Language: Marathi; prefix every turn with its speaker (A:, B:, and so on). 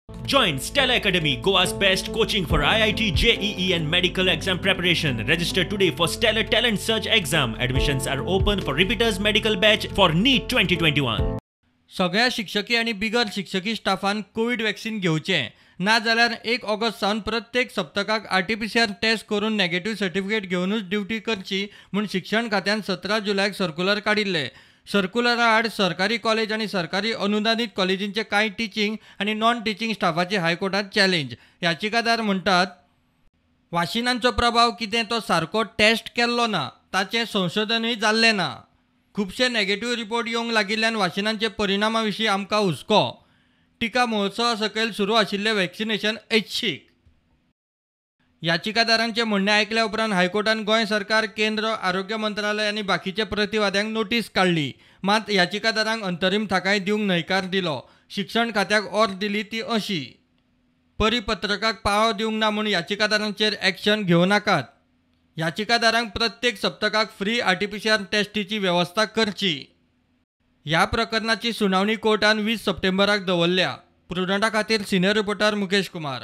A: Join Stella Academy, Goa's best coaching for IIT, JEE and medical exam preparation. Register today for Stellar Talent Search exam. Admissions are open for repeaters medical batch for NEET 2021.
B: सगळ्या शिक्षकी आणि बिगर शिक्षकी स्टाफान कोविड वॅक्सीन घेवचें ना जाल्यार 1 ऑगस्ट सावन प्रत्येक सप्तकाक RT-PCR टेस्ट करून नेगेटिव्ह सर्टिफिकेट घेवनूच ड्युटी करची म्हूण शिक्षण खात्यान 17 जुलयाक सर्क्युलर काडिल्ले. सर्क्युलरा आड सरकारी कॉलेज आणि सरकारी अनुदानीत कॉलेजींचे कांय टिचींग आणि नॉन टिचींग स्टाफाचे हायकोर्टात चॅलेंज. याचिकादार म्हणटात वाशिनांचो प्रभाव कितें तो सारको टेस्ट केल्लो ना, ताचें संशोधनूय जाल्लें ना. खुबशे नेगेटिव्ह रिपोर्ट येवंक लागिल्ल्यान वाशिनांचे परिणामा विशीं आमकां हुस्को. टिका महोत्सवा सकयल सुरू आशिल्लें वॅक्सिनेशन ऐच्छिक. याचिकादारांचे म्हणणे ऐकल्या उपरांत हायकोर्टान गोंय सरकार, केंद्र, आरोग्य मंत्रालय आणि बाकीचे प्रतिवाद्यांक नोटीस काढली. मात याचिकादारांक अंतरीम थाकाय दिवंक न्हयकार दिलो. शिक्षण खात्याक ऑर दिली ती अशी: परिपत्रकाक पाळो दिवंक ना म्हूण याचिकादारांचेर एक्शन घेवं नाकात. याचिकादारांक प्रत्येक सप्तकाक फ्री RT-PCR टेस्टीची वेवस्था करची. ह्या प्रकरणाची सुनावणी कोर्टान 20 सप्टेंबराक दवरल्या. प्रुडंटा खातीर सिनियर रिपोर्टर मुकेश कुमार.